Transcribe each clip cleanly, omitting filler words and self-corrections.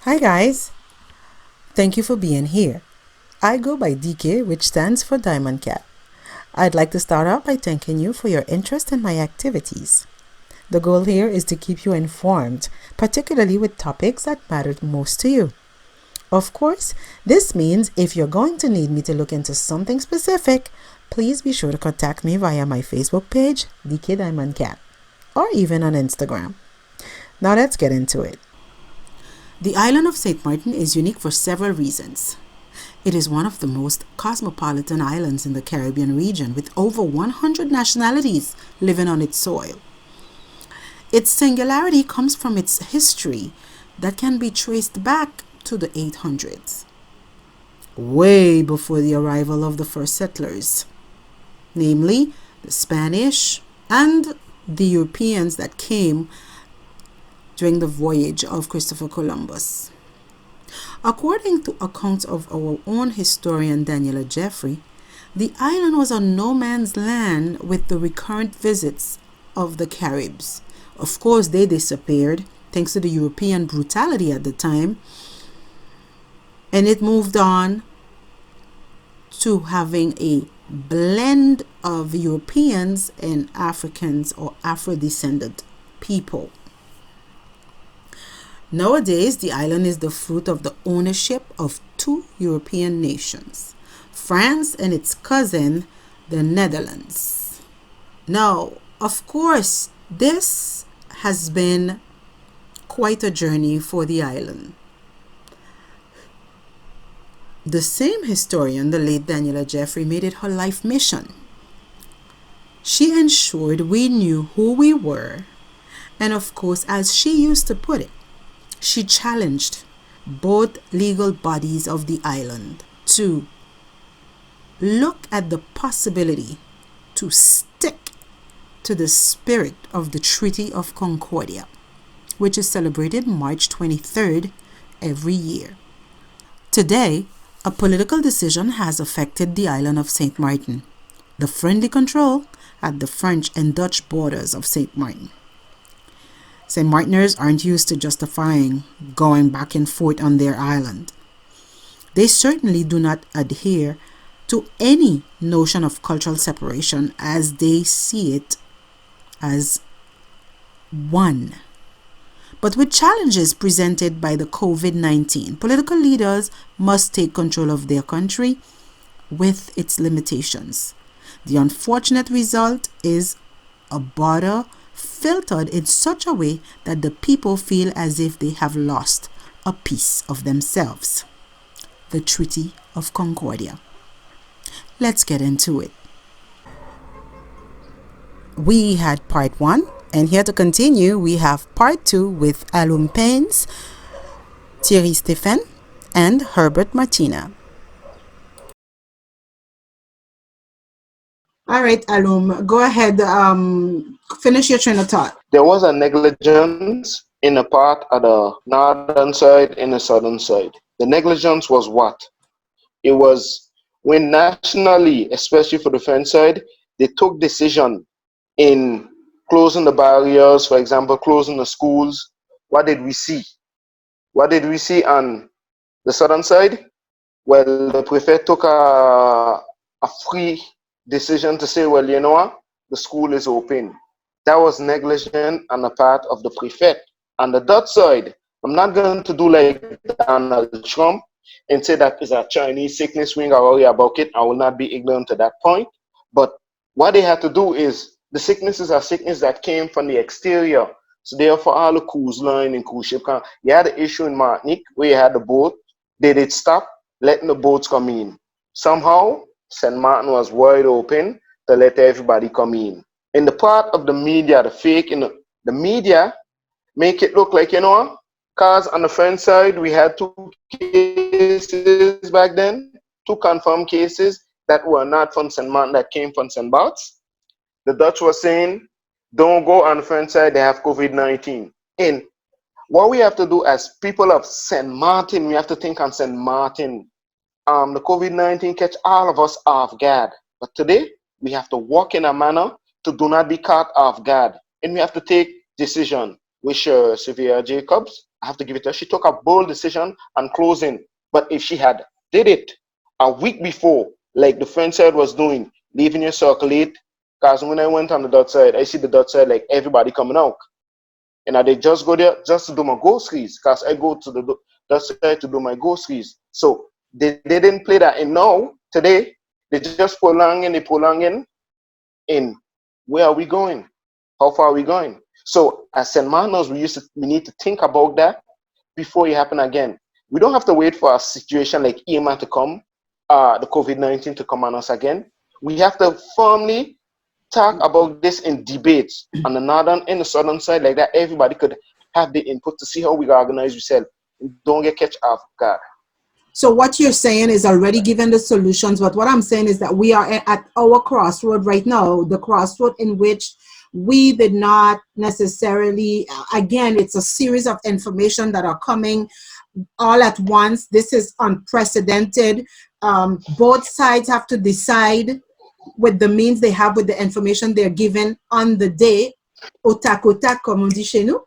Hi guys, thank you for being here. I go by DK, which stands for Diamond Cat. I'd like to start out by thanking you for your interest in my activities. The goal here is to keep you informed, particularly with topics that matter most to you. Of course, this means if you're going to need me to look into something specific, please be sure to contact me via my Facebook page, DK Diamond Cat, or even on Instagram. Now let's get into it. The island of St. Martin is unique for several reasons. It is one of the most cosmopolitan islands in the Caribbean region, with over 100 nationalities living on its soil. Its singularity comes from its history that can be traced back to the 800s, way before the arrival of the first settlers, namely the Spanish and the Europeans that came during the voyage of Christopher Columbus. According to accounts of our own historian Daniela Jeffrey, the island was a no man's land with the recurrent visits of the Caribs. Of course, they disappeared thanks to the European brutality at the time, and it moved on to having a blend of Europeans and Africans or Afro-descendant people. Nowadays, the island is the fruit of the ownership of two European nations, France and its cousin, the Netherlands. Now, of course, this has been quite a journey for the island. The same historian, the late Daniela Jeffrey, made it her life mission. She ensured we knew who we were, and of course, as she used to put it, she challenged both legal bodies of the island to look at the possibility to stick to the spirit of the Treaty of Concordia, which is celebrated March 23rd every year. Today, a political decision has affected the island of St. Martin, the friendly control at the French and Dutch borders of St. Martin. St. Martiners aren't used to justifying going back and forth on their island. They certainly do not adhere to any notion of cultural separation as they see it as one. But with challenges presented by the COVID-19, political leaders must take control of their country with its limitations. The unfortunate result is a border filtered in such a way that the people feel as if they have lost a piece of themselves. The Treaty of Concordia. Let's get into it. We had part 1, and here to continue, we have part 2 with Alum Paynes, Thierry Stephen, and Herbert Martina. All right, Alum, go ahead. Finish your train of thought. There was a negligence in a part of the northern side and the southern side. The negligence was what? It was when nationally, especially for the French side, they took decision in closing the barriers, for example, closing the schools. What did we see? What did we see on the southern side? Well, the prefect took a free decision to say, well, you know what? The school is open. That was negligent on the part of the prefect. On the Dutch side, I'm not going to do like Donald Trump and say that is a Chinese sickness, we ain't gotta worry about it. I will not be ignorant to that point. But what they had to do is the sicknesses are sickness that came from the exterior. So therefore, all the cruise line and cruise ship, you had the issue in Martinique where you had the boat. They did stop letting the boats come in. Somehow, St. Martin was wide open to let everybody come in. In the part of the media, the fake in the media, make it look like, you know, cars on the French side, we had 2 cases back then, 2 confirmed cases that were not from St. Martin, that came from St. Bart's. The Dutch were saying, don't go on the French side, they have COVID-19. And what we have to do as people of St. Martin, we have to think on St. Martin. The COVID-19 catch all of us off guard. But today, we have to walk in a manner to do not be caught off guard. And we have to take decision. Wish Sylvia Jacobs I have to give it to her. She took a bold decision on closing. But if she had did it a week before, like the friend said was doing, leaving your circle late, because when I went on the dot side, I see the dot side like everybody coming out. And I did just go there just to do my groceries, because I go to the dot side to do my groceries. So they didn't play that. And now, today, they just prolonging, in where are we going? How far are we going? So as St. Manos, we need to think about that before it happen again. We don't have to wait for a situation like EMA to come, the COVID-19 to come on us again. We have to firmly talk about this in debates on the northern and the southern side, like that everybody could have the input to see how we organize ourselves. Don't get catch off guard. So what you're saying is already given the solutions, but what I'm saying is that we are at our crossroad right now, the crossroad in which we did not necessarily, again, it's a series of information that are coming all at once. This is unprecedented. Both sides have to decide with the means they have, with the information they're given on the day, au tac, comme on dit chez nous.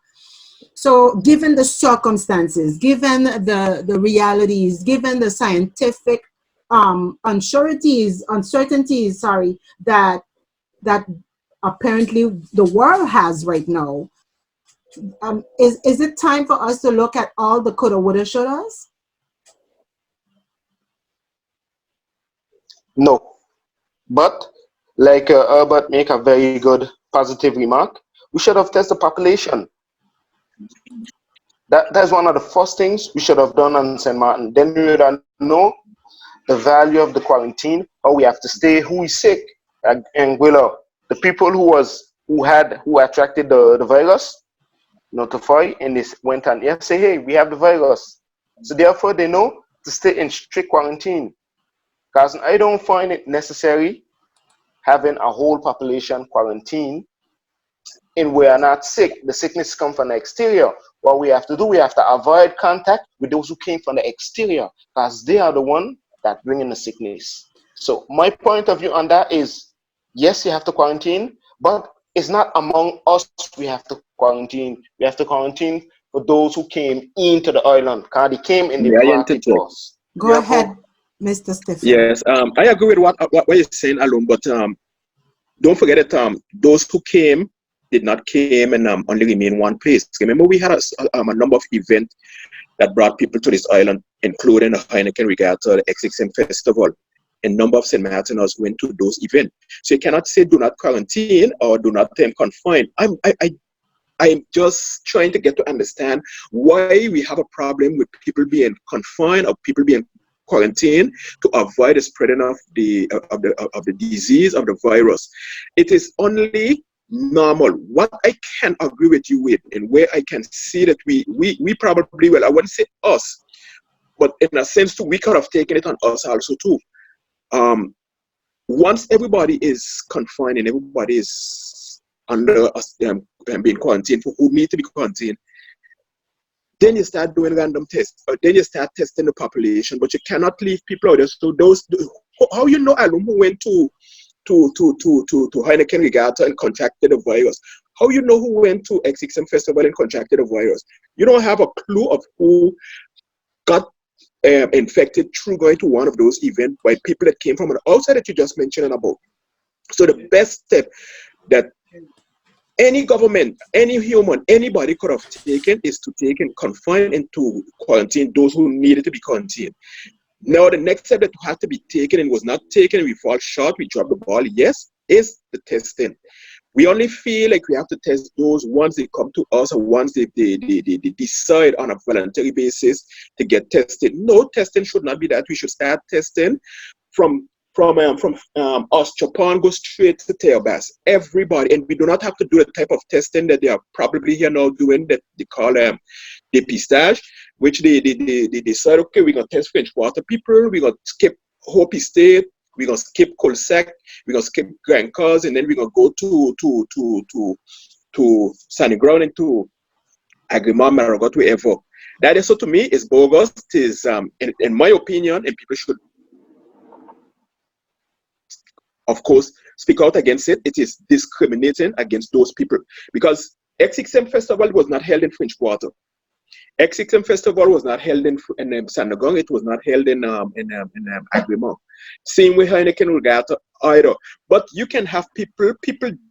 So given the circumstances, given the realities, given the scientific uncertainties, that that apparently the world has right now, is it time for us to look at all the coulda, woulda, shouldas? No. But like Herbert make a very good positive remark, we should have tested the population. That's one of the first things we should have done on St. Martin. Then we would know the value of the quarantine, how we have to stay, who is sick, and the people who attracted the virus, notify, and they went and say, hey, we have the virus. So therefore they know to stay in strict quarantine. Because I don't find it necessary having a whole population quarantine and we are not sick. The sickness comes from the exterior. What we have to do, we have to avoid contact with those who came from the exterior, because they are the one that bring in the sickness. So my point of view on that is, yes, you have to quarantine, but it's not among us we have to quarantine. We have to quarantine for those who came into the island, because they came and they May I brought it to interject? us. Go ahead, Therefore, Mr. Stephen. Yes, I agree with what you're saying, Alum, but don't forget that those who came did not came and only remain one place. Remember, we had a number of events that brought people to this island, including the Heineken Regatta, the XXM Festival. A number of St. Martiners went to those events. So you cannot say do not quarantine or do not confine. I'm just trying to get to understand why we have a problem with people being confined or people being quarantined to avoid the spreading of the disease of the virus. It is only normal. What I can agree with you with, and where I can see that we probably, well, I wouldn't say us, but in a sense too, we could have taken it on us also too. Once everybody is confined and everybody is under being quarantined for who need to be quarantined, then you start doing random tests, or then you start testing the population, but you cannot leave people out there. So how you know Alum who went to Heineken Regatta and contracted the virus? How you know who went to XXM Festival and contracted the virus? You don't have a clue of who got infected through going to one of those events by people that came from the outside that you just mentioned about. So the best step that any government, any human, anybody could have taken is to take and confine and to quarantine those who needed to be quarantined. Now, the next step that had to be taken and was not taken, we fall short, we drop the ball, yes, is the testing. We only feel like we have to test those once they come to us or once they decide on a voluntary basis to get tested. No, testing should not be that. We should start testing from us, Japan, go straight to Teobas. Everybody, and we do not have to do the type of testing that they are probably here now doing that they call depistage, which they decide, okay, we're going to test French Water people, we're going to skip Hopi State, we're going to skip Colsec, we're going to skip Grand Cause, and then we're going to go to Sunny Ground and to Agriman, Maragot, wherever. That is, so to me, is bogus. It is, in my opinion, and people should, of course, speak out against it. It is discriminating against those people, because XXM Festival was not held in French Quarter. X6M Festival was not held in Sandagong. It was not held in Agrimont. Same with Heineken Regatta either. But you can have people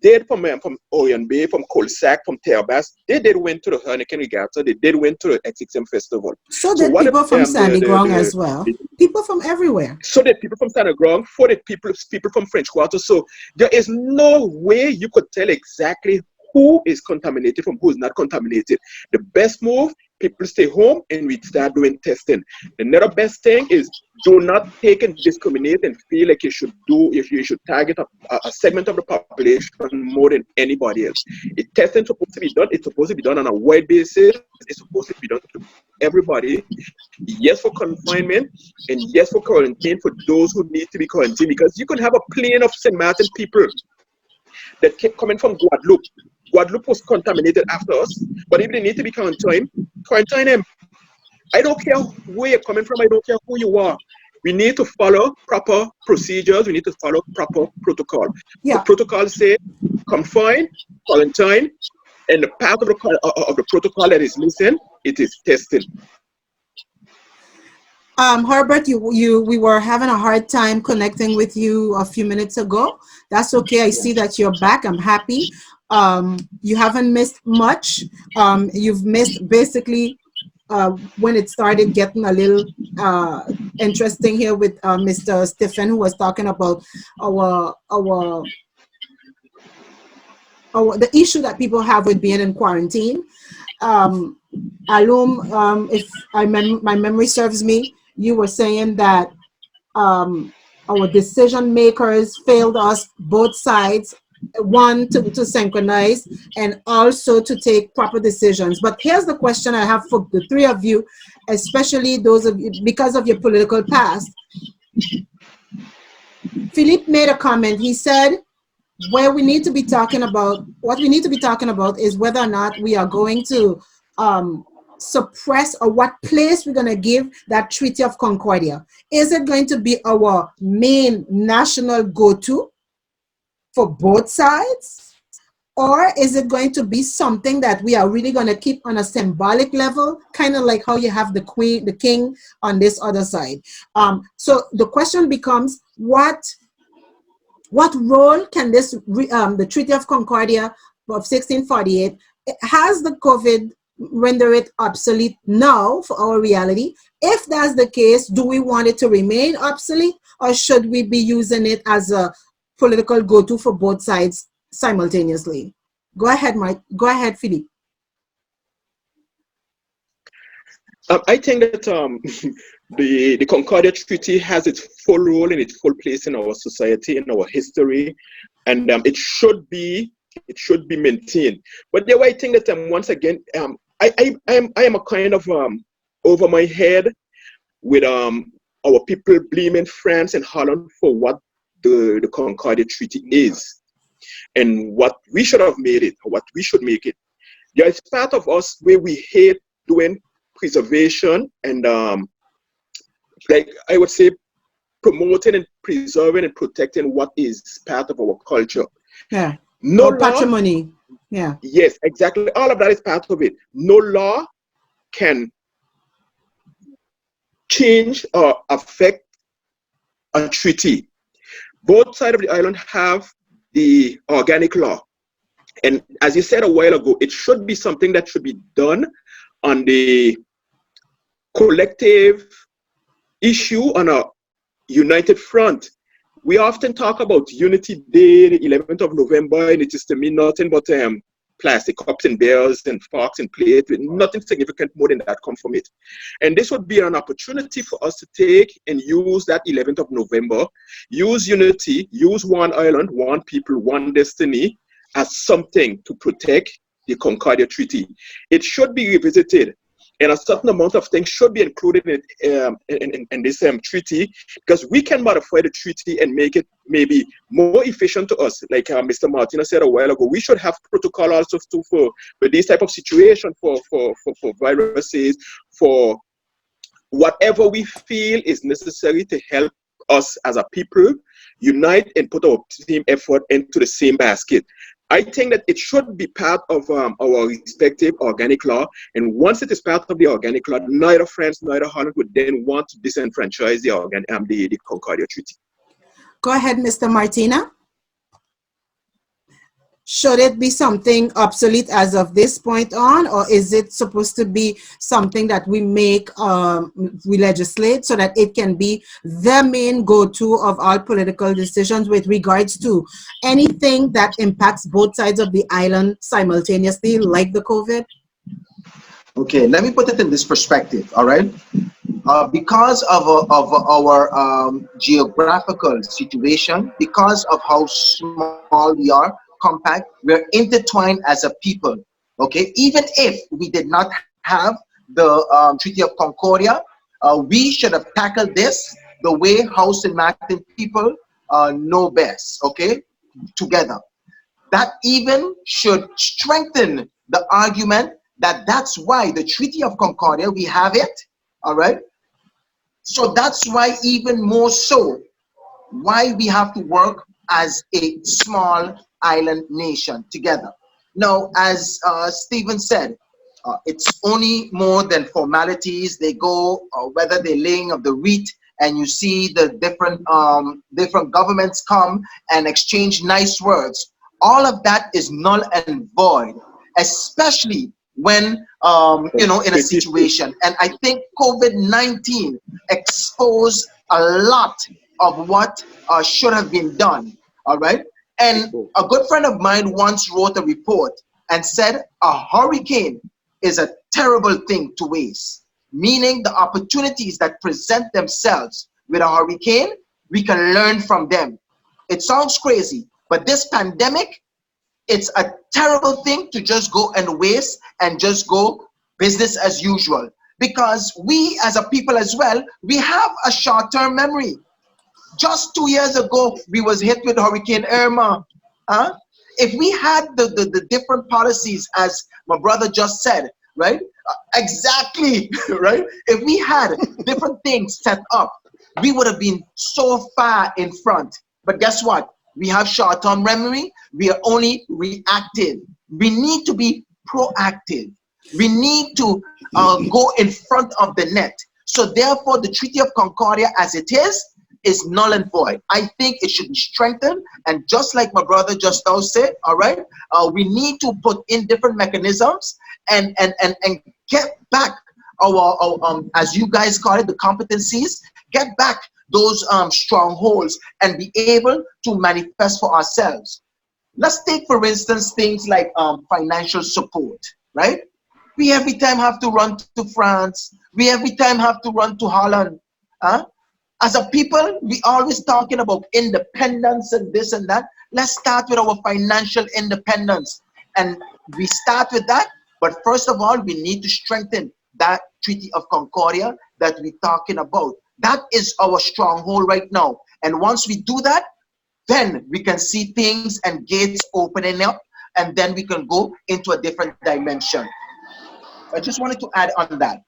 did from Orion Bay, from Colsac, from Terabas. They did went to the Heineken Regatta. They did went to the X6M Festival. So So did what people from Sandy Grong as well. People from everywhere. So did people from Sandagong, for the people from French Quarter. So there is no way you could tell exactly who is contaminated from who is not contaminated. The best move, people stay home and we start doing testing. Another best thing is do not take and discriminate and feel like you should target a segment of the population more than anybody else. Testing supposed to be done. It's supposed to be done on a wide basis. It's supposed to be done to everybody. Yes, for confinement, and yes, for quarantine for those who need to be quarantined, because you can have a plane of St. Martin people that kept coming from Guadeloupe. Guadeloupe was contaminated after us, but if they need to be quarantined, quarantine them. I don't care where you're coming from. I don't care who you are. We need to follow proper procedures. We need to follow proper protocol. The Yeah. protocol say confine, quarantine, and the part of the protocol that is missing, it is testing. Herbert, we were having a hard time connecting with you a few minutes ago. That's okay. I see that you're back. I'm happy. You haven't missed much. You've missed basically when it started getting a little interesting here with Mr. Stephen, who was talking about the issue that people have with being in quarantine. Alum, if my memory serves me, you were saying that our decision makers failed us, both sides, one to synchronize and also to take proper decisions. But here's the question I have for the three of you, especially those of you because of your political past. Philippe made a comment. He said, what we need to be talking about is whether or not we are going to suppress, or what place we're going to give that Treaty of Concordia. Is it going to be our main national go-to for both sides? Or is it going to be something that we are really going to keep on a symbolic level, kind of like how you have the queen, the king on this other side? So the question becomes, what role can this, the Treaty of Concordia of 1648, has the COVID render it obsolete now for our reality? If that's the case, do we want it to remain obsolete, or should we be using it as a political go-to for both sides simultaneously? Go ahead, Mike. Go ahead, Philippe. I think that the Concordia Treaty has its full role and its full place in our society, in our history, and it should be maintained. But the way I think that once again, I am a kind of over my head with our people blaming France and Holland for what the Concordia Treaty is, and what we should have made it, or what we should make it. There is part of us where we hate doing preservation and like I would say promoting and preserving and protecting what is part of our culture. Yeah. No Or law, patrimony. Yeah. yes, exactly. All of that is part of it. No law can change or affect a treaty. Both sides of the island have the organic law. And as you said a while ago, it should be something that should be done on the collective issue on a united front. We often talk about Unity Day, the 11th of November, and it is to me nothing but plastic cups and beers and forks and plates, with nothing significant more than that come from it. And this would be an opportunity for us to take and use that 11th of November, use unity, use one island, one people, one destiny as something to protect the Concordia Treaty. It should be revisited, and a certain amount of things should be included in this treaty, because we can modify the treaty and make it maybe more efficient to us. Like Mr. Martina said a while ago, we should have protocol also for this type of situation, for viruses, for whatever we feel is necessary to help us as a people unite and put our team effort into the same basket. I think that it should be part of our respective organic law. And once it is part of the organic law, neither France, neither Holland would then want to disenfranchise the Concordia Treaty. Go ahead, Mr. Martina. Should it be something obsolete as of this point on, or is it supposed to be something that we we legislate so that it can be the main go-to of all political decisions with regards to anything that impacts both sides of the island simultaneously, like the COVID? Okay, let me put it in this perspective, all right? Because of our geographical situation, because of how small we are, compact, we're intertwined as a people. Okay, even if we did not have the Treaty of Concordia, we should have tackled this the way House and Martin people know best. Okay, together. That even should strengthen the argument that that's why the Treaty of Concordia, we have it, all right? So that's why even more so, why we have to work as a small island nation together. Now, as Stephen said, it's only more than formalities. They go, whether they're laying of the wreath, and you see the different governments come and exchange nice words. All of that is null and void, especially when in a situation. And I think COVID-19 exposed a lot of what should have been done. All right. And a good friend of mine once wrote a report and said a hurricane is a terrible thing to waste, meaning the opportunities that present themselves with a hurricane, we can learn from them. It sounds crazy, but this pandemic, it's a terrible thing to just go and waste and just go business as usual. Because we as a people as well, we have a short-term memory. Just 2 years ago, we was hit with Hurricane Irma. Huh? If we had the different policies, as my brother just said, right? Exactly, right? If we had different things set up, we would have been so far in front. But guess what? We have short-term memory. We are only reactive. We need to be proactive. We need to go in front of the net. So therefore, the Treaty of Concordia as it is null and void. I think it should be strengthened. And just like my brother just now said, all right, we need to put in different mechanisms and get back our as you guys call it, the competencies, get back those strongholds and be able to manifest for ourselves. Let's take, for instance, things like financial support, right? We every time have to run to France. We every time have to run to Holland. Huh? As a people, we always talking about independence and this and that. Let's start with our financial independence. And we start with that. But first of all, we need to strengthen that Treaty of Concordia that we're talking about. That is our stronghold right now. And once we do that, then we can see things and gates opening up, and then we can go into a different dimension. I just wanted to add on that.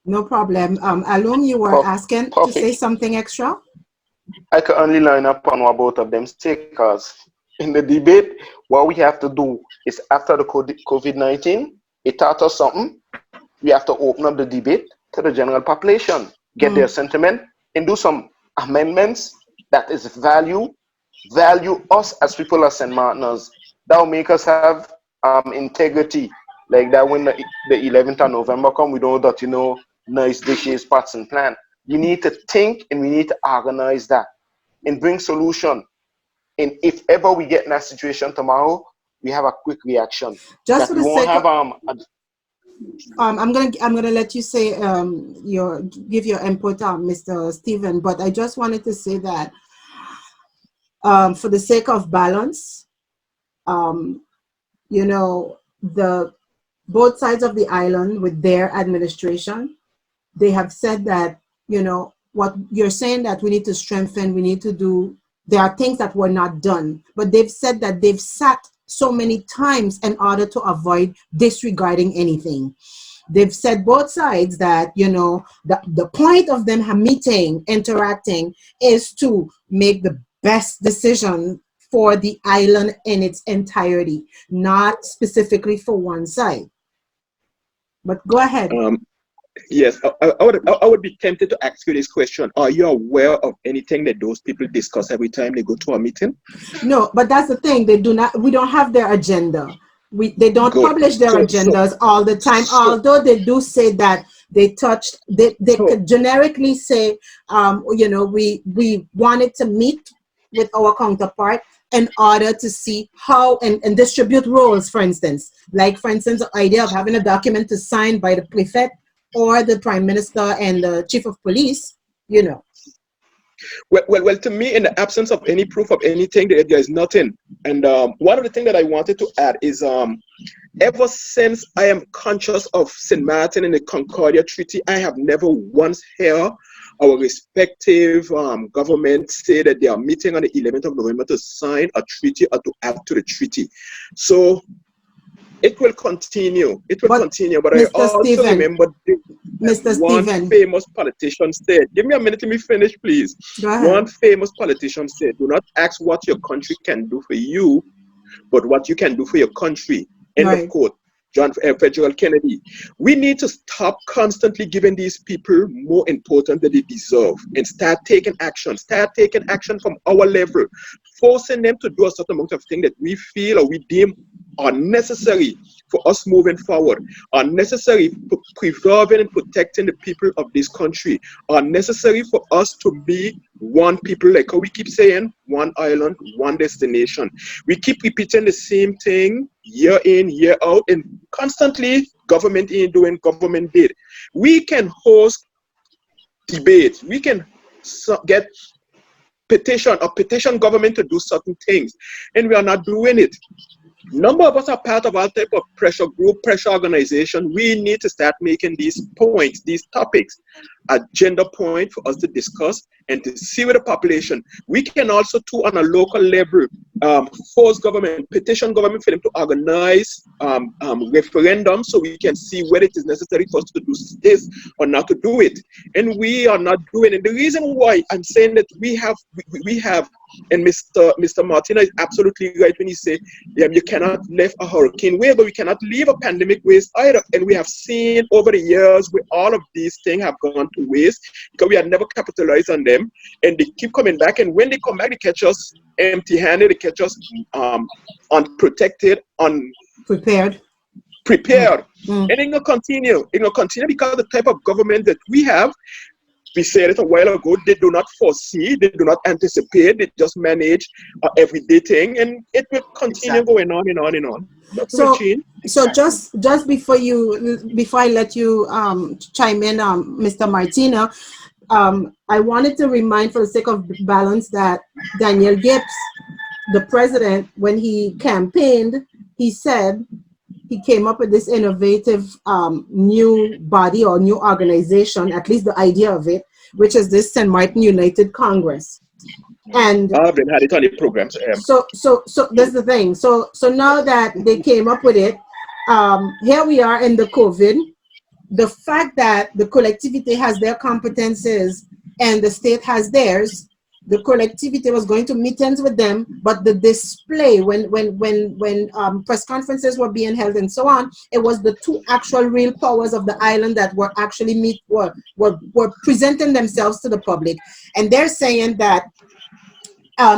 No problem. Alum, you were asking to say Perfect. something extra? I can only line up on what both of them say, because in the debate, what we have to do is after the COVID-19, it taught us something. We have to open up the debate to the general population, get their sentiment, and do some amendments that is value us as people as St. Martiners. That will make us have integrity. Like that when the 11th of November come, we don't that, nice dishes, pots and plan. We need to think and we need to organize that and bring solution. And if ever we get in that situation tomorrow, we have a quick reaction. Just That for we the won't sake have of, I'm gonna let you say give your input, Mr. Stephen. But I just wanted to say that for the sake of balance, the both sides of the island with their administration, they have said that what you're saying, that we need to strengthen, we need to do. There are things that were not done, but they've said that they've sat so many times in order to avoid disregarding anything. They've said both sides that the point of them meeting, interacting, is to make the best decision for the island in its entirety, not specifically for one side. But go ahead. Yes, I would be tempted to ask you this question. Are you aware of anything that those people discuss every time they go to a meeting? No, but that's the thing. They do not. We don't have their agenda. They don't Good. publish their agendas all the time. So, Although they do say that they touched. They so could generically say, we wanted to meet with our counterpart in order to see how and distribute roles. For instance, for instance, the idea of having a document to sign by the prefect or the prime minister and the chief of police. well, to me, in the absence of any proof of anything, there is nothing. And one of the things that I wanted to add is ever since I am conscious of St. Martin and the Concordia Treaty, I have never once heard our respective governments say that they are meeting on the 11th of November to sign a treaty or to add to the treaty. So it will continue. It will continue. But I Mr. also Stephen, remember Mr. one Stephen, famous politician said, give me a minute, let me finish, please. go ahead. One famous politician said, do not ask what your country can do for you, but what you can do for your country. End of Right. quote. John Fitzgerald Kennedy. We need to stop constantly giving these people more importance than they deserve and start taking action. Start taking action from our level, forcing them to do a certain amount of things that we feel or we deem are necessary for us moving forward, are necessary for preserving and protecting the people of this country, are necessary for us to be one people, like how we keep saying, one island, one destination. We keep repeating the same thing year in, year out, and constantly government ain't doing, government did. We can host debates. We can get petition government to do certain things, and we are not doing it. Number of us are part of our type of pressure group, pressure organization. We need to start making these points, these topics, agenda point for us to discuss and to see with the population. We can also, too, on a local level, force government, petition government for them to organize referendums so we can see whether it is necessary for us to do this or not to do it. And we are not doing it. The reason why I'm saying that we have, and Mr. Martina is absolutely right when he say, you cannot leave a hurricane way, but we cannot leave a pandemic waste either. And we have seen over the years where all of these things have gone to waste because we had never capitalized on them, and they keep coming back. And when they come back, they catch us empty-handed, they catch us unprotected, Prepared. prepared. Mm. And it's going to continue. It's going to continue because the type of government that we have, we said it a while ago, they do not foresee, they do not anticipate, they just manage everyday thing, and it will continue going on and on and on. Nothing will change. So just before I let you chime in, Mr. Martina, I wanted to remind, for the sake of balance, that Daniel Gibbs, the president, when he campaigned, he said he came up with this innovative new body or new organization, at least the idea of it, which is this St. Martin United Congress. And I've been had it on the programs. so that's the thing. So now that they came up with it, here we are in the COVID. The fact that the collectivity has their competences and the state has theirs, the collectivity was going to meetings with them, but the display when press conferences were being held and so on, it was the two actual real powers of the island that were actually were presenting themselves to the public. And they're saying that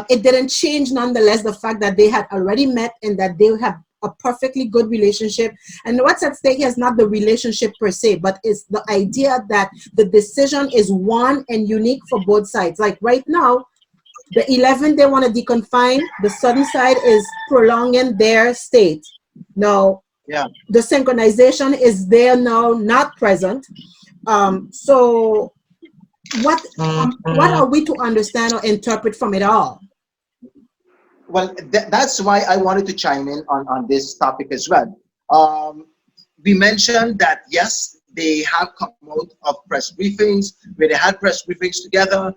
it didn't change, nonetheless, the fact that they had already met and that they have a perfectly good relationship. And what's at stake here is not the relationship per se, but it's the idea that the decision is one and unique for both sides. Like right now, the 11th, they want to deconfine. The southern side is prolonging their state. Now, the synchronization is there now, not present. So what are we to understand or interpret from it all? Well, that's why I wanted to chime in on this topic as well. We mentioned that, yes, they have come out of press briefings where they had press briefings together,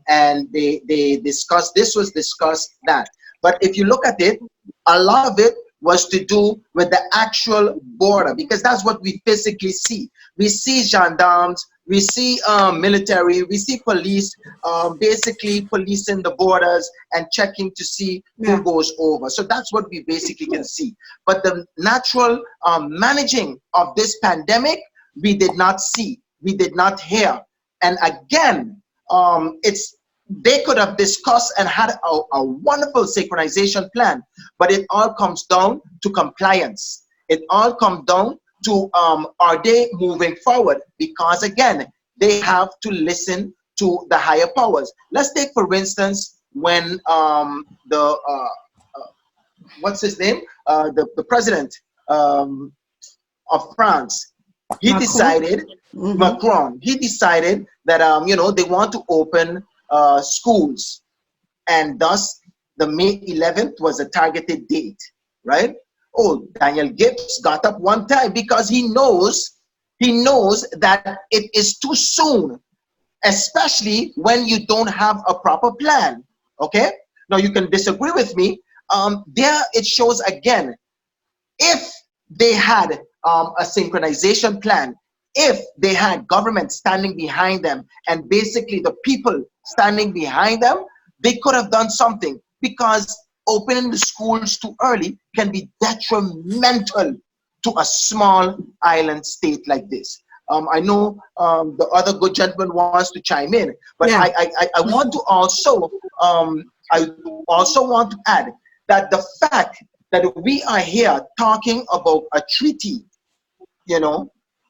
and they discussed, this was discussed, that. But if you look at it, a lot of it was to do with the actual border, because that's what we physically see. We see gendarmes, we see military, we see police, basically policing the borders and checking to see who goes over. So that's what we basically can see. But the natural managing of this pandemic, we did not see, we did not hear. And again, it's they could have discussed and had a wonderful synchronization plan, but it all comes down to compliance. It all comes down to are they moving forward? Because again, they have to listen to the higher powers. Let's take, for instance, when the what's his name, the president of France, he decided, Macron, he decided that they want to open schools, and thus the May 11th was a targeted date, right? Oh, Daniel Gibbs got up one time because he knows that it is too soon, especially when you don't have a proper plan. Okay, now you can disagree with me. There it shows again, if they had a synchronization plan, if they had government standing behind them and basically the people standing behind them, they could have done something, because opening the schools too early can be detrimental to a small island state like this. I know the other good gentleman wants to chime in, but I want to also I also want to add that the fact that we are here talking about a treaty,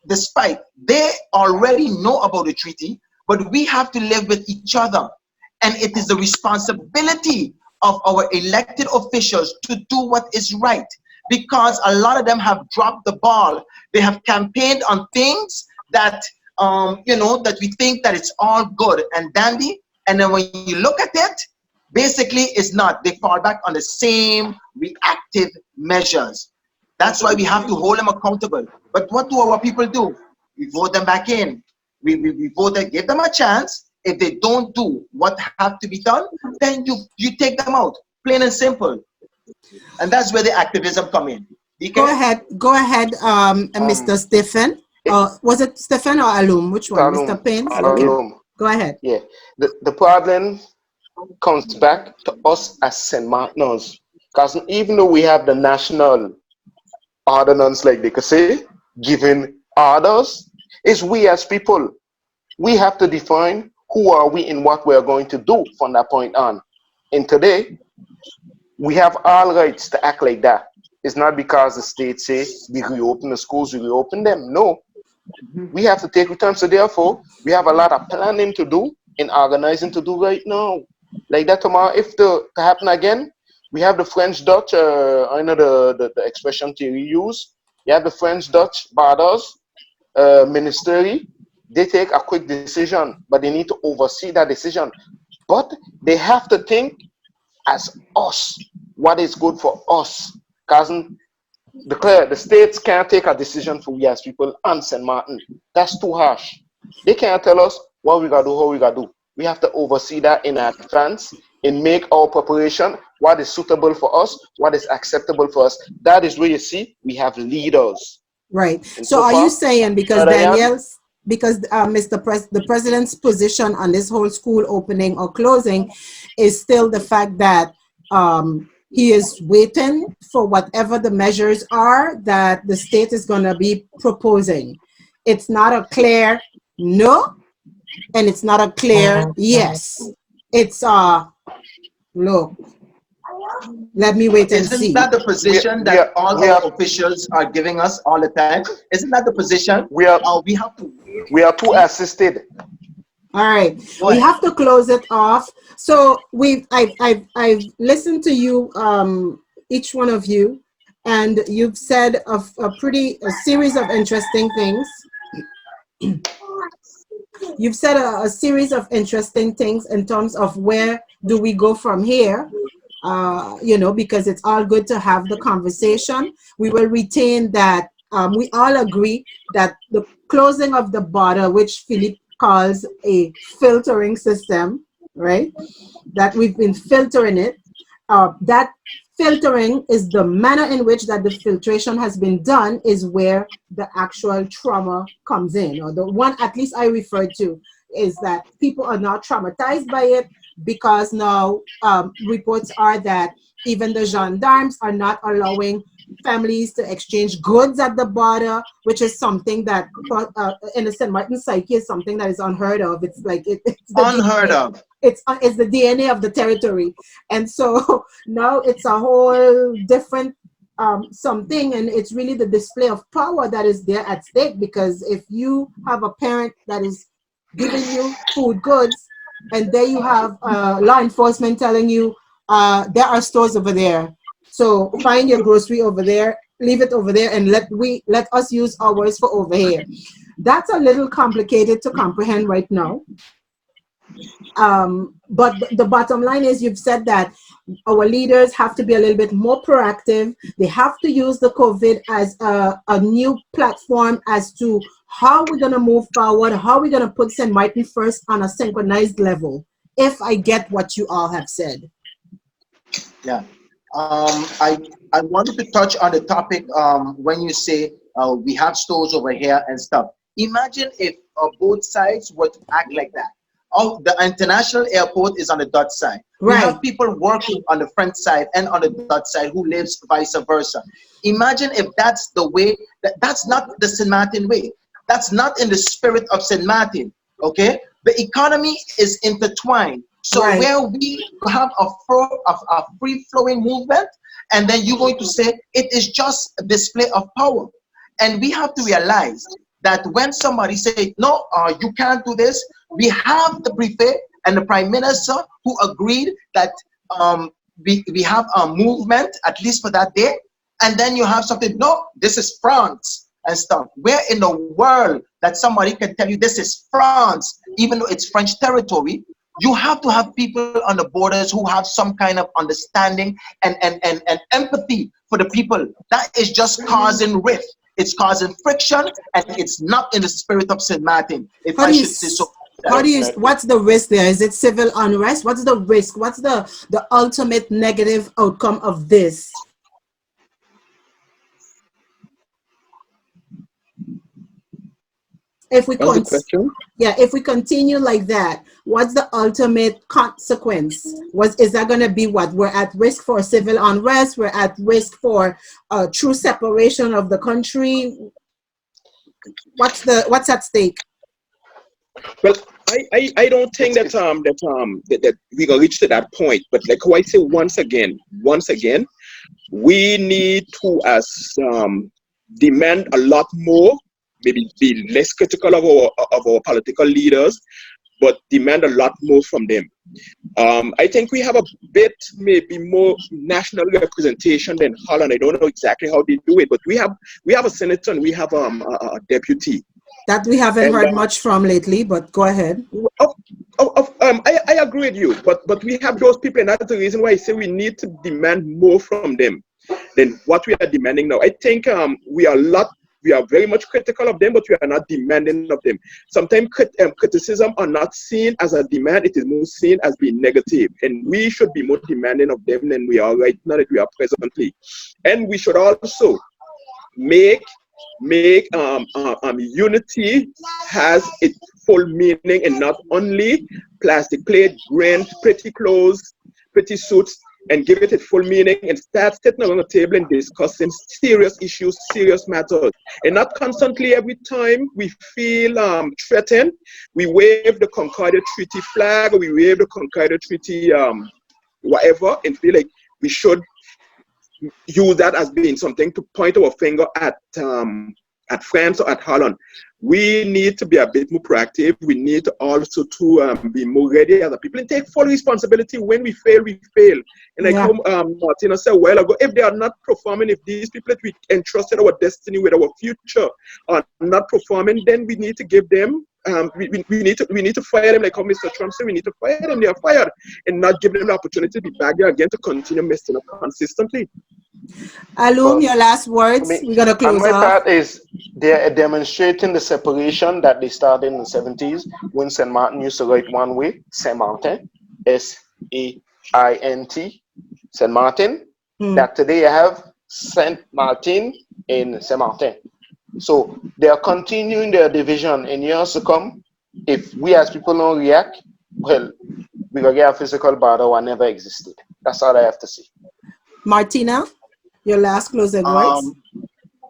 despite they already know about the treaty, but we have to live with each other. And it is the responsibility of our elected officials to do what is right, because a lot of them have dropped the ball. They have campaigned on things that, that we think that it's all good and dandy. And then when you look at it, basically it's not. They fall back on the same reactive measures. That's why we have to hold them accountable. But what do our people do? We vote them back in. We vote them, give them a chance. If they don't do what have to be done, then you take them out, plain and simple. And that's where the activism come in. DK? Go ahead, Mr. Stephen. Was it Stephen or Alum? Which one? Alum, Mr. Payne? Alum. Okay. Go ahead. Yeah. The problem comes back to us as St. Martiners. Because even though we have the national ordinance, like they could say, giving orders, it's we as people. We have to define who are we and what we are going to do from that point on. And today, we have all rights to act like that. It's not because the state say we reopen the schools, we reopen them. No. We have to take return. So therefore, we have a lot of planning to do and organizing to do right now. Like that tomorrow, if to happen again, we have the French-Dutch, I know the expression Thierry use. You have the French-Dutch borders, ministry. They take a quick decision, but they need to oversee that decision. But they have to think as us, what is good for us. Because the states can't take a decision for we as people and St. Martin. That's too harsh. They can't tell us what we gotta do, how we gotta do. We have to oversee that in advance and make our preparation what is suitable for us, what is acceptable for us. That is where you see we have leaders. Right. And So are far, you saying because Daniel's, because the president's position on this whole school opening or closing is still the fact that he is waiting for whatever the measures are that the state is going to be proposing. It's not a clear no, and it's not a clear yes. It's look, let me wait and see. Isn't that the position that all our officials are giving us all the time? Isn't that the position? We have to. We are too assisted. All right, we have to close it off. So I've listened to you, each one of you, and you've said a series of interesting things. You've said a series of interesting things in terms of where do we go from here. Because it's all good to have the conversation. We will retain that. We all agree that the closing of the border, which Philippe calls a filtering system, right? That we've been filtering it. That filtering is the manner in which that the filtration has been done is where the actual trauma comes in, or the one at least I referred to is that people are now traumatized by it because now reports are that even the gendarmes are not allowing families to exchange goods at the border, which is something that in the St. Martin psyche is something that is unheard of. It's like it's the Unheard DNA. of. It's the DNA of the territory, and so now it's a whole different something, and it's really the display of power that is there at stake. Because if you have a parent that is giving you food goods, and there you have law enforcement telling you there are stores over there, so find your grocery over there, leave it over there, and let us use ours for over here. That's a little complicated to comprehend right now. But the bottom line is you've said that our leaders have to be a little bit more proactive. They have to use the COVID as a new platform as to how we're going to move forward, how we're going to put St. Martin first on a synchronized level, if I get what you all have said. Yeah. I wanted to touch on the topic when you say we have stores over here and stuff. Imagine if both sides were to act like that. Oh, the international airport is on the Dutch side. We Right. have people working on the French side and on the Dutch side who lives vice versa. Imagine if that's the way, that's not the St. Martin way. That's not in the spirit of St. Martin. Okay? The economy is intertwined. So Right. where we have a free flowing movement, and then you're going to say it is just a display of power. And we have to realize that when somebody say no, you can't do this, we have the prefect and the prime minister who agreed that we have a movement at least for that day, and then you have something, no, this is France and stuff. Where in the world that somebody can tell you this is France even though it's French territory? You have to have people on the borders who have some kind of understanding and empathy for the people. That is just causing rift. It's causing friction, and it's not in the spirit of St. Martin, if How I do you should say so. Definitely. what's the risk there? Is it civil unrest? What's the risk? What's the ultimate negative outcome of this? If we What's the con question? Yeah, if we continue like that, what's the ultimate consequence? Is that going to be what? We're at risk for civil unrest. We're at risk for true separation of the country. What's at stake? Well, I don't think It's that we gonna reach to that point. But like how I say once again, we need to as demand a lot more, maybe be less critical of our political leaders, but demand a lot more from them. I think we have a bit maybe more national representation than Holland. I don't know exactly how they do it, but we have a senator and we have a deputy. That we haven't And heard much from lately, but go ahead. I agree with you, but we have those people, and that's the reason why I say we need to demand more from them than what we are demanding now. I think we are very much critical of them, but we are not demanding of them. Sometimes criticism are not seen as a demand; it is more seen as being negative, and we should be more demanding of them than we are right now that we are presently. And we should also make unity has its full meaning, and not only plastic plate, grand, pretty clothes, pretty suits, and give it its full meaning and start sitting around the table and discussing serious issues, serious matters, and not constantly every time we feel threatened, we wave the Concordia Treaty flag, or we wave the Concordia Treaty whatever, and feel like we should use that as being something to point our finger at France or at Holland. We need to be a bit more proactive. We need also to be more ready as a people and take full responsibility. When we fail, we fail. And like Yeah. how Martina said a while ago, if they are not performing, if these people that we entrusted our destiny with, our future, are not performing, then we need to give them. We need to fire them, like how Mr. Trump said. We need to fire them. They are fired, and not give them the opportunity to be back there again to continue messing up consistently. Alum, But your last I words. mean, We're gonna on close my off. part is they're demonstrating the separation that they started in the 70s when Saint Martin used to write one way, Saint Martin, Saint, Saint Martin. that today you have Saint Martin in Saint Martin. So they are continuing their division in years to come. If we as people don't react, well, we're gonna get a physical battle that never existed. That's all I have to say. Martina, your last closing words? Um,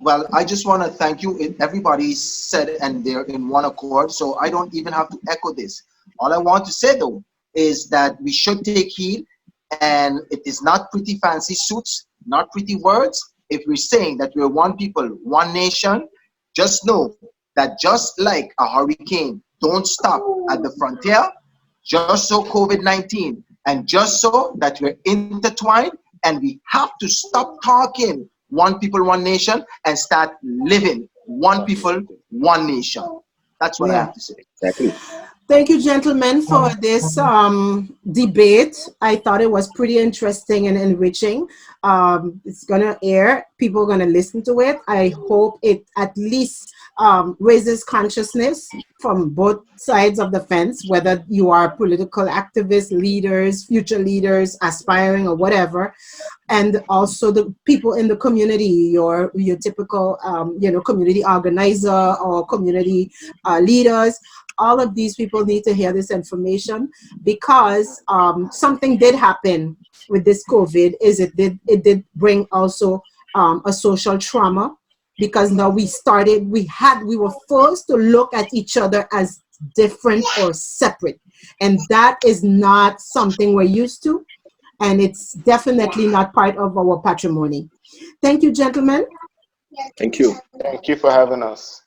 well, I just want to thank you. Everybody said and they're in one accord, so I don't even have to echo this. All I want to say though is that we should take heed, and it is not pretty fancy suits, not pretty words. If we're saying that we're one people, one nation, just know that just like a hurricane don't stop at the frontier, just so COVID-19, and just so that we're intertwined, and we have to stop talking one people, one nation, and start living one people, one nation. That's what I Yeah. have to say. Exactly. Thank you, gentlemen, for this debate. I thought it was pretty interesting and enriching. It's going to air. People are going to listen to it. I hope it at least raises consciousness from both sides of the fence, whether you are political activists, leaders, future leaders, aspiring or whatever, and also the people in the community, your typical community organizer or community leaders. All of these people need to hear this information, because something did happen with this COVID. Is it did bring also a social trauma, because now we were forced to look at each other as different or separate, and that is not something we're used to, and it's definitely not part of our patrimony. Thank you, gentlemen. Thank you. Thank you for having us.